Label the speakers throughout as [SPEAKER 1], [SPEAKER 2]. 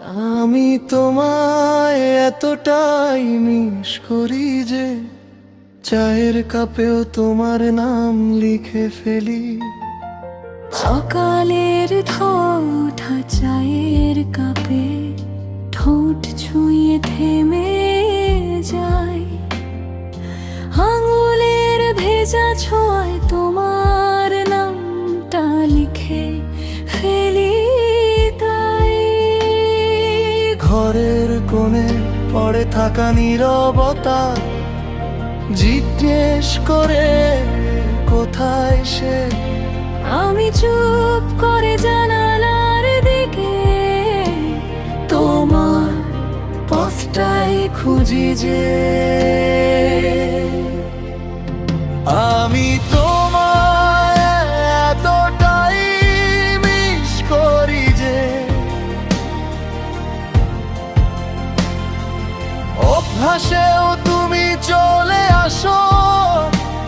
[SPEAKER 1] আমি তোমায় এতটাই মিস করি যে চায়ের কাপেও তোমার নাম লিখে ফেলি।
[SPEAKER 2] সকালের ধোঁয়া চায়ের কাপে ঠোঁট ছুঁয়ে থেমে যায়, আঙুলের ভেজা ছোঁয়ায় তোমার নামটা লিখে ফেলি। তাই
[SPEAKER 1] ঘরের কোণে পড়ে থাকা নীরবতা জিজ্ঞেস করে কোথায় সে।
[SPEAKER 2] আমি চুপ করে জানালার দিকে
[SPEAKER 1] তোমার পথটাই খুঁজি যে। আমি তোমায় এতটাই মিস করি যে অভ্যাসেও তুমি চলে আসো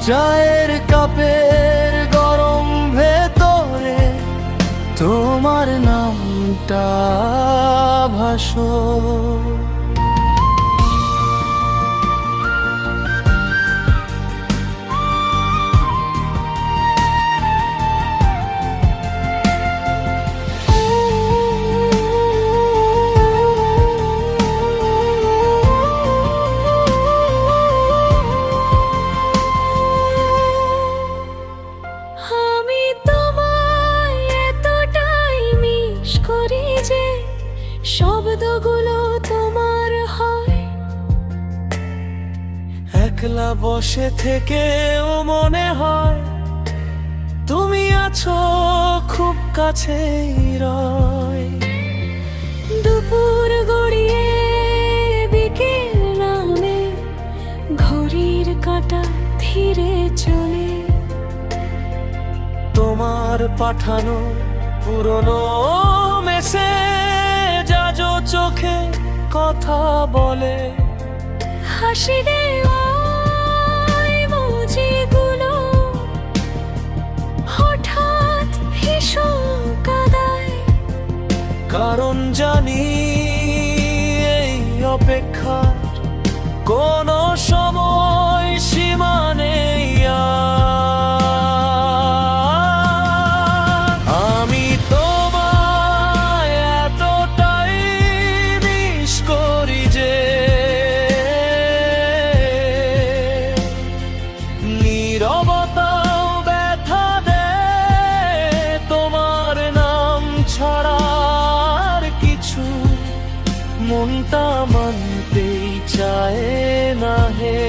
[SPEAKER 1] চায়ের কাপের গরম ভেতরে তোমার নামটা ভাসো।
[SPEAKER 2] আমি তোমায় এতটাই মিস করি যে শব্দগুলো তোমার হয়।
[SPEAKER 1] একলা বসে থেকেও মনে হয় তুমি আছো খুব কাছেই রয়।
[SPEAKER 2] দুপুর গড়িয়ে বিকেল নামে ঘড়ির কাঁটা ধীরে চলে।
[SPEAKER 1] তোমার পাঠানো পুরনো মেসেজ আজও চোখে কথা বলে।
[SPEAKER 2] হাসি দেওয়ায় মুজিগুলো হঠাৎ ভীষণ কাঁদায়।
[SPEAKER 1] কারণ জানি এই অপেক্ষার কোনো সময় সীমা নেই আর। আমি তোমায় এতটাই মিস করি যে নীরবতাও ব্যথা দেয় তোমার নাম ছাড়া আর কিছু মনটা মানতেই চায় না হে।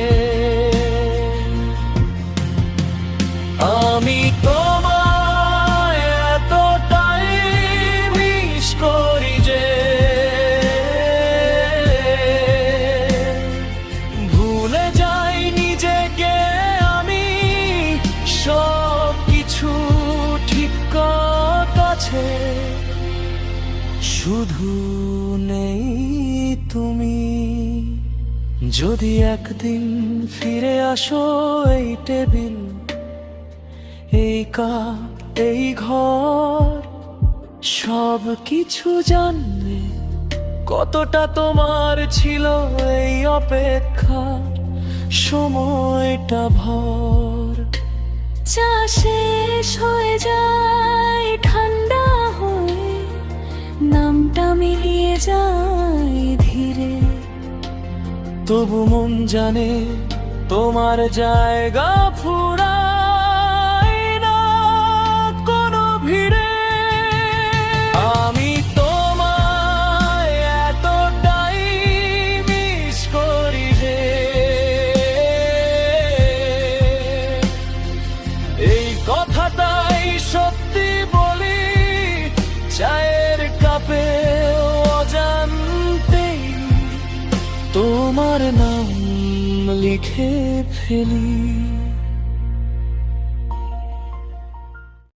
[SPEAKER 1] আমি তোমায় এতটাই মিস করি যে ভুলে যাই নিজেকে আমি সব কিছু ঠিক আছে, শুধু নেই তুমি। যদি একদিন ফিরে আসো এই টেবিল এই কাপ এই ঘর সব কিছু জানবে কতটা তোমার ছিল এই অপেক্ষা সময়টা ভর।
[SPEAKER 2] চা শেষ হয়ে যায় ঠান্ডা হয়ে, নামটা মিলিয়ে যায় ধীরে।
[SPEAKER 1] তবু মন জানে তোমার জায়গা ফুরায় না কোনো ভিড়ে। আমি তোমায় এতটাই মিস করি যে এই কথাটাই সত্যি বলি চায়ের কাপে অজান্তেই তোমার নাম লিখে ফেলি।